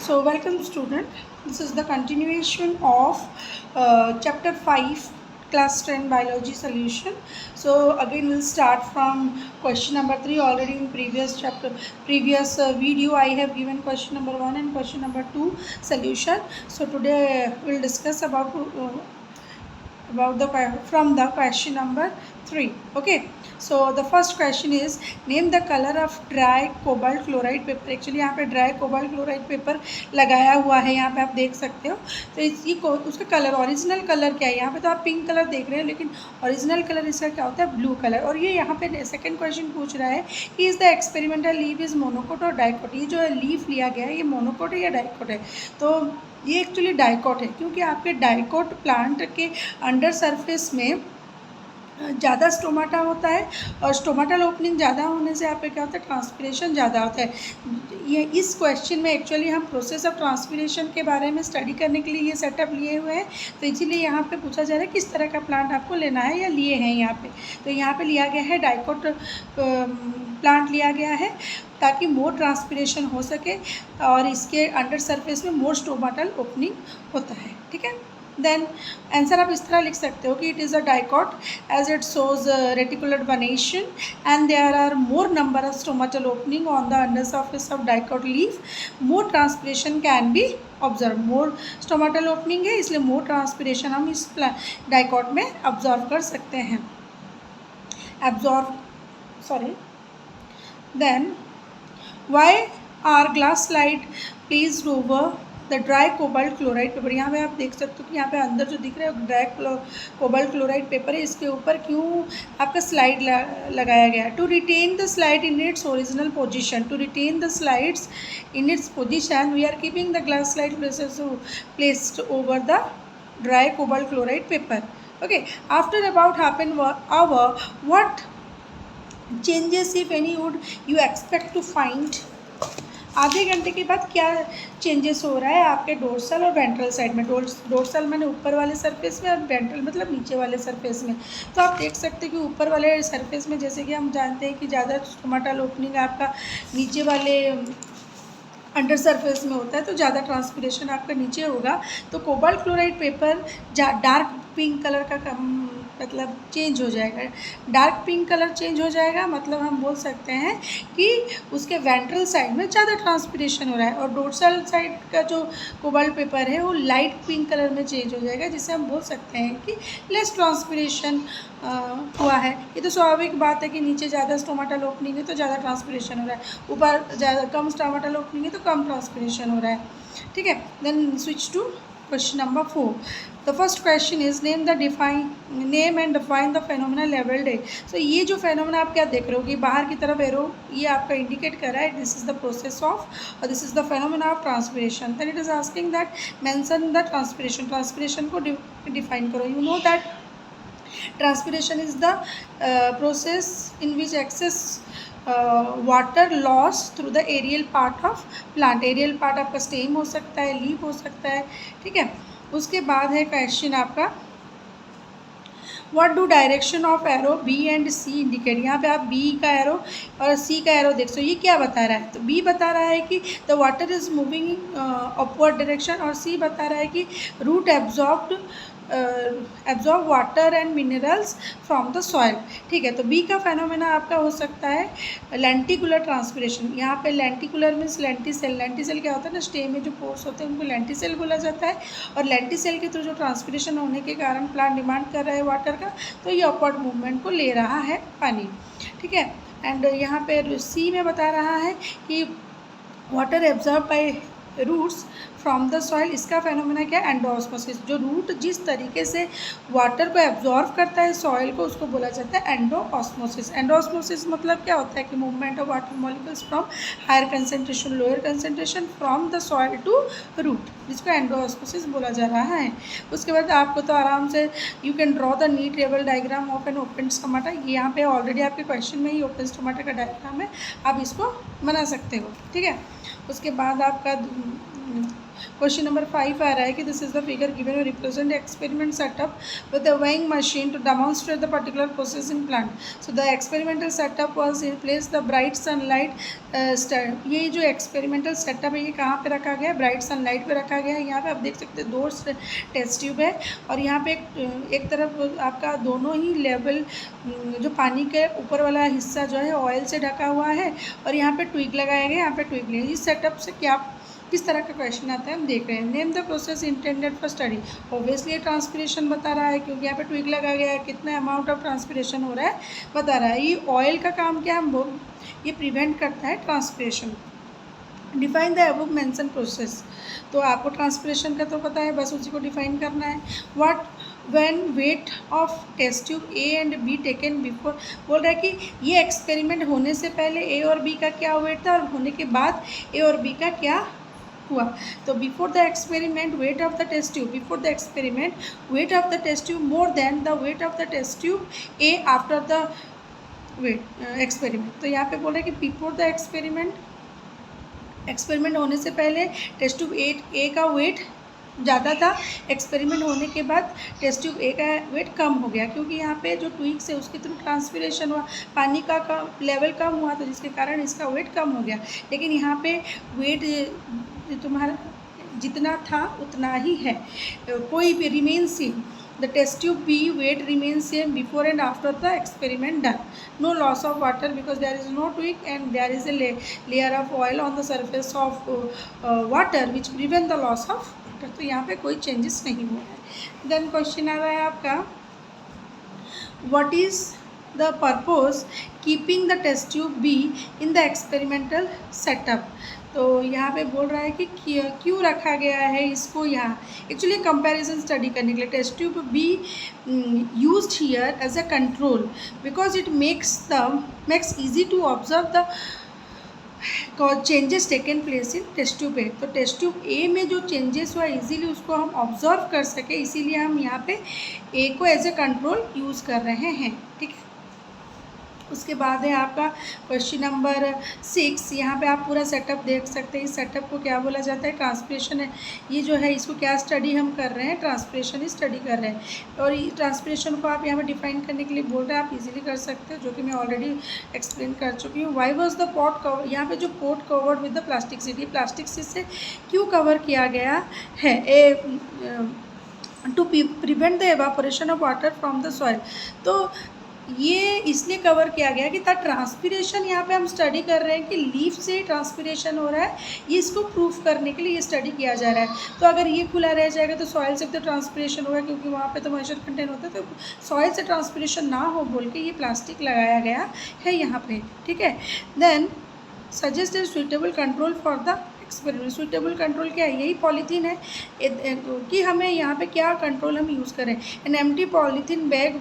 So welcome student, this is the continuation of chapter 5 class 10 biology solution. So again we'll start from question number 3. Already in previous video I have given question number 1 and question number 2 solution. So today we'll discuss about the question number 3. Okay, so the first question is name the color of dry cobalt chloride paper. Actually यहाँ पे dry cobalt chloride paper लगाया हुआ है, यहाँ पे आप देख सकते हो. तो इसी को उसका कलर, ओरिजिनल कलर क्या है. यहाँ पे तो आप पिंक कलर देख रहे हैं, लेकिन ओरिजिनल कलर इसका क्या होता है, ब्लू कलर. और ये यहाँ पे सेकंड क्वेश्चन पूछ रहा है कि is the experimental leaf is monocot और डाइकोट. ये जो लीफ लिया गया है ये मोनोकोट है या डाइकोट है. तो ये एक्चुअली डाइकोट है, क्योंकि आपके डाइकोट प्लांट के अंडर सरफेस में ज़्यादा स्टोमाटा होता है, और स्टोमाटल ओपनिंग ज़्यादा होने से आपका क्या होता है, ट्रांसपिरेशन ज़्यादा होता है. ये इस क्वेश्चन में एक्चुअली हम प्रोसेस ऑफ ट्रांसपिरेशन के बारे में स्टडी करने के लिए ये सेटअप लिए हुए हैं. तो इसीलिए यहाँ पे पूछा जा रहा है किस तरह का प्लांट आपको लेना है या लिए हैं यहाँ पे. तो यहाँ पे लिया गया है डाइकोट प्लांट लिया गया है, ताकि मोर ट्रांसपिरेशन हो सके और इसके अंडर सरफेस में मोर स्टोमाटल ओपनिंग होता है. ठीक है, देन आंसर आप इस तरह लिख सकते हो कि it is a dicot as it shows reticular venation and there are more number of stomatal opening on the under surface of dicot leaf. More transpiration can be observe. More stomatal opening है, इसलिए मोर transpiration हम इस dicot में observe कर सकते हैं. Then why are glass slide placed over the dry cobalt chloride paper. यहाँ पे आप देख सकते हो कि यहाँ पे अंदर जो दिख रहा है ड्राई कोबाल्ट क्लोराइड पेपर है, इसके ऊपर क्यों आपका स्लाइड लगाया गया है. To retain the slide in its original position. To retain the slides in its position we are keeping the glass slide placed over the dry cobalt chloride paper. Okay, after about half an hour what changes if any would you expect to find. आधे घंटे के बाद क्या changes हो रहा है आपके dorsal और वेंट्रल साइड में. डोर्सल मैंने ऊपर वाले सरफेस में और वेंट्रल मतलब नीचे वाले सरफेस में. तो आप देख सकते हैं कि ऊपर वाले सरफेस में, जैसे कि हम जानते हैं कि ज़्यादा स्टोमाटल ओपनिंग आपका नीचे वाले अंडर सरफेस में होता है, तो ज़्यादा ट्रांसपिरेशन आपका नीचे होगा. तो cobalt chloride paper dark pink colour का मतलब चेंज हो जाएगा. डार्क पिंक कलर चेंज हो जाएगा मतलब हम बोल सकते हैं कि उसके वेंट्रल साइड में ज़्यादा ट्रांसपिरेशन हो रहा है, और डोर्सल साइड का जो कोबाल्ट पेपर है वो लाइट पिंक कलर में चेंज हो जाएगा, जिससे हम बोल सकते हैं कि लेस ट्रांसपिरेशन हुआ है. ये तो स्वाभाविक बात है कि नीचे ज़्यादा स्टोमाटल ओपनिंग है तो ज़्यादा ट्रांसपिरेशन हो रहा है, ऊपर ज़्यादा कम स्टोमाटल ओपनिंग है तो कम ट्रांसपिरेशन हो रहा है. ठीक है, then switch to question number 4. The first question is name and define the phenomena labeled A. So ये जो phenomena आप क्या देख रहे हो कि बाहर की तरफ एरो ये आपका इंडिकेट कर रहा है this is the process of और this is the phenomena of transpiration. Then it is asking that mention the transpiration. Transpiration को डिफाइन करो. You know that transpiration is the process in which excess water loss through the aerial part of plant. Aerial part आपका stem हो सकता है, leaf हो सकता है. ठीक है, उसके बाद है क्वेश्चन आपका what do direction of arrow B and C indicate. यहाँ पे आप बी का एरो और सी का एरो देख सकते हो. ये क्या बता रहा है, तो बी बता रहा है कि the water is moving upward direction, और सी बता रहा है कि root absorb water and minerals from the soil. ठीक है, तो बी का फेनोमेना आपका हो सकता है लेंटिकुलर ट्रांसपिरेशन. यहाँ पे लेंटिकुलर मीन्स लेंटिसेल. लेंटिसेल क्या होता है ना, स्टेम में जो पोर्स होते हैं उनको लेंटिसेल बोला जाता है, और लेंटिसेल के थ्रू जो ट्रांसपिरेशन होने के कारण प्लांट डिमांड कर रहा है वाटर का, तो ये अपवर्ड मूवमेंट को ले रहा है पानी. ठीक है, एंड यहाँ पे सी में बता रहा है कि water absorb by roots from the soil. इसका फेनोमेना क्या है, एंडोऑस्मोसिस. जो रूट जिस तरीके से वाटर को एब्जॉर्व करता है सॉइल को, उसको बोला जाता है एंडोऑस्मोसिस. एंडोऑस्मोसिस मतलब क्या होता है कि movement of water molecules from higher concentration lower concentration from the soil to root, जिसको एंडोऑस्मोसिस बोला जा रहा है. उसके बाद आपको तो आराम से you can draw the neat table diagram of an open stomata. ये यहाँ पे ऑलरेडी आपके क्वेश्चन में ही ओपन स्टोमाटा का डायग्राम है, आप इसको बना सकते हो. ठीक है, उसके बाद आपका क्वेश्चन नंबर 5 आ रहा है कि this is the figure given और represent experiment setup with the weighing machine to demonstrate the particular process in plant. So the experimental setup was in place the bright sunlight. ये जो experimental setup है ये कहाँ पे रखा गया है? ब्राइट सनलाइट पे रखा गया है. यहाँ पे आप देख सकते हैं 2 टेस्ट ट्यूब है और यहाँ पे एक तरफ आपका दोनों ही लेवल जो पानी के ऊपर वाला हिस्सा जो है ऑयल से ढका हुआ है और यहाँ पे ट्विग लगाया गया. यहाँ पे ट्विग नहीं. इस सेटअप से क्या किस तरह का क्वेश्चन आता है हम देख रहे हैं. Name the process intended for study. Obviously transpiration बता रहा है क्योंकि यहाँ पे ट्विग लगा गया है. कितना अमाउंट ऑफ ट्रांसपिरेशन हो रहा है बता रहा है. ये ऑयल का काम क्या हम ये प्रिवेंट करता है transpiration. Define the above mention process. तो आपको ट्रांसपिरेशन का तो पता है, बस उसी को डिफाइन करना है. What when weight of test tube A and B taken before. बोल रहा है कि ये एक्सपेरिमेंट होने से पहले ए और बी का क्या वेट था और होने के बाद ए और बी का क्या हुआ. तो before the experiment weight of the test tube, before the experiment weight of the test tube more than the weight of the test tube A after the weight experiment. तो यहाँ पे बोल रहे हैं कि बिफोर द एक्सपेरिमेंट होने से पहले टेस्ट ट्यूब ए का वेट ज़्यादा था. एक्सपेरिमेंट होने के बाद टेस्ट ट्यूब ए का वेट कम हो गया क्योंकि यहाँ पे जो ट्विग्स है उसके थ्रू ट्रांसपिरेशन हुआ, पानी का लेवल कम हुआ तो जिसके कारण इसका वेट कम हो गया. लेकिन यहाँ पे वेट तुम्हारा जितना था उतना ही है. कोई भी remain same. The test tube B weight remains same before and after the experiment done. No loss of water because there is no twig and there is a layer of oil on the surface of water which prevent the loss of water. तो यहाँ पे कोई changes नहीं हुआ है. Then question आ रहा है आपका what is the purpose keeping the test tube B in the experimental setup. तो यहाँ पे बोल रहा है कि क्यों रखा गया है इसको यहाँ. एक्चुअली कंपैरिजन स्टडी करने के लिए test tube B used here as a control because it makes easy to observe the changes taken place in test tube A. तो टेस्ट ट्यूब ए में जो चेंजेस हुआ इजीली उसको हम ऑब्जर्व कर सके, इसीलिए हम यहाँ पे ए को एज ए कंट्रोल यूज़ कर रहे हैं. ठीक है. उसके बाद है आपका क्वेश्चन नंबर 6. यहाँ पे आप पूरा सेटअप देख सकते हैं. इस सेटअप को क्या बोला जाता है? ट्रांसपिरेशन है. ये जो है इसको क्या स्टडी हम कर रहे हैं? ट्रांसपिरेशन ही स्टडी कर रहे हैं. और ट्रांसपिरेशन को आप यहाँ पे डिफाइन करने के लिए बोल रहे हैं, आप इजीली कर सकते हो जो कि मैं ऑलरेडी एक्सप्लेन कर चुकी हूँ. Why was the pot cover. यहाँ पे जो pot covered with the plastic sheet, ये प्लास्टिक सीट से क्यों कवर किया गया है? To prevent the evaporation of water from the soil. तो ये इसलिए कवर किया गया कि ताकि ट्रांसपिरेशन यहाँ पे हम स्टडी कर रहे हैं कि लीफ से ट्रांसपिरेशन हो रहा है, ये इसको प्रूफ करने के लिए ये स्टडी किया जा रहा है. तो अगर ये खुला रह जाएगा तो सॉइल से तो ट्रांसपिरेशन होगा क्योंकि वहाँ पे तो मॉइस्चर कंटेंट होता है, तो सॉइल से ट्रांसपिरेशन ना हो बोल के ये प्लास्टिक लगाया गया है यहाँ पे. ठीक है. Then suggest a suitable control for the experiment. Suitable control क्या है? यही पॉलीथीन है कि हमें यहाँ पे क्या कंट्रोल हम यूज़ करें. An empty polythene bag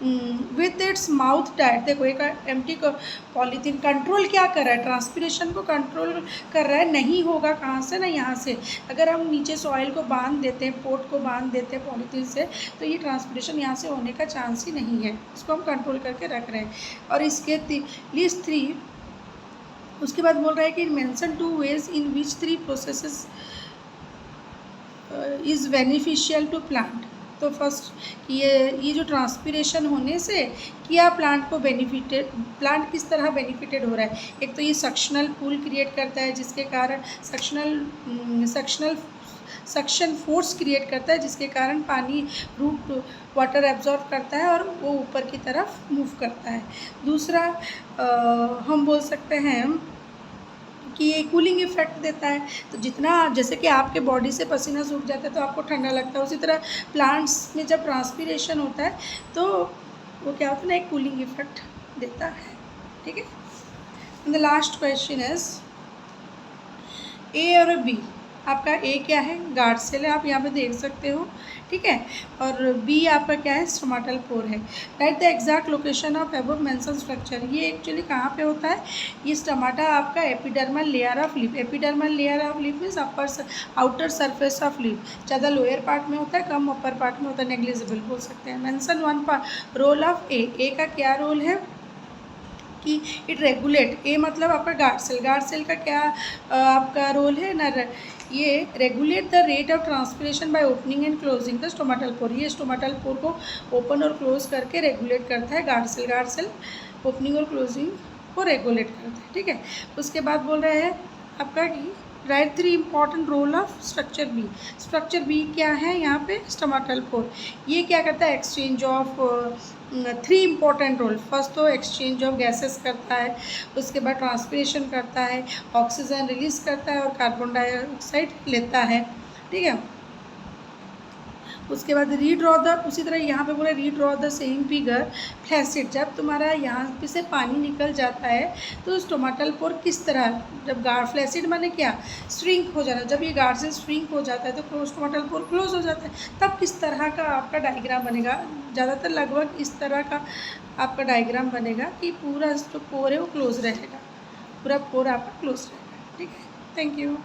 with its mouth tight. देखो एक एम्प्टी पॉलीथीन कंट्रोल क्या कर रहा है? ट्रांसपिरेशन को कंट्रोल कर रहा है. नहीं होगा कहाँ से? ना यहाँ से. अगर हम नीचे सॉइल को बांध देते हैं, पोट को बांध देते हैं पॉलीथीन से, तो ये ट्रांसपिरेशन यहाँ से होने का चांस ही नहीं है. इसको हम कंट्रोल करके रख रहे हैं. और इसके लिस्ट 3 उसके बाद बोल रहा है कि mention 2 ways in which 3 processes is beneficial to plant. तो फर्स्ट ये जो ट्रांसपिरेशन होने से क्या प्लांट को बेनिफिटेड, प्लांट किस तरह बेनिफिटेड हो रहा है. एक तो ये सक्शनल पूल क्रिएट करता है जिसके कारण सक्शन फोर्स क्रिएट करता है जिसके कारण पानी रूट वाटर एब्जॉर्ब करता है और वो ऊपर की तरफ मूव करता है. दूसरा हम बोल सकते हैं कि ये कूलिंग इफेक्ट देता है. तो जितना जैसे कि आपके बॉडी से पसीना सूख जाता है तो आपको ठंडा लगता है, उसी तरह प्लांट्स में जब ट्रांसपिरेशन होता है तो वो क्या होता है ना, एक कूलिंग इफेक्ट देता है. ठीक है. The last question is a और बी. आपका ए क्या है? गार्ड सेल है, आप यहाँ पे देख सकते हो. ठीक है. और बी आपका क्या है? स्टोमाटल पोर है. Right the exact location of above mention structure. ये एक्चुअली कहाँ पे होता है? ये स्टोमाटा आपका epidermal layer of leaf. Epidermal layer of leaf means upper outer surface of leaf. ज़्यादा लोअर पार्ट में होता है, कम अपर पार्ट में होता है, नेग्लिजिबल बोल सकते हैं. मेंशन 1 रोल ऑफ ए. ए का क्या रोल है? कि इट रेगुलेट, ए मतलब आपका गार्ड सेल का क्या आपका रोल है ना, ये regulate the rate of transpiration by opening and closing the stomatal pore. ये स्टोमेटल पोर को ओपन और क्लोज करके रेगुलेट करता है गार्ड सेल ओपनिंग और क्लोजिंग को रेगुलेट करता है, ठीक है। उसके बाद बोल रहे हैं आपका कि right 3 important role of structure B. Structure B क्या है यहाँ पे, स्टोमेटल पोर। ये क्या करता है, exchange of 3 important role. First तो एक्सचेंज ऑफ गैसेस करता है, उसके बाद ट्रांसपिरेशन करता है, ऑक्सीजन रिलीज करता है और कार्बन डाइऑक्साइड लेता है, ठीक है। उसके बाद रीड्रॉ द, उसी तरह यहाँ पे बोला redraw the same figure flaccid. जब तुम्हारा यहाँ पे से पानी निकल जाता है तो स्टोमेटल पोर किस तरह, जब गार्ड फ्लैसिड माने क्या, श्रिंक हो जाना, जब ये गार्ड से श्रिंक हो जाता है तो स्टोमेटल पोर क्लोज हो जाता है, तब किस तरह का आपका डायग्राम बनेगा। ज़्यादातर लगभग इस तरह का आपका डायग्राम बनेगा कि पूरा जो पोर है वो क्लोज रहेगा, पूरा पोर आपका क्लोज रहेगा, ठीक है। Thank you.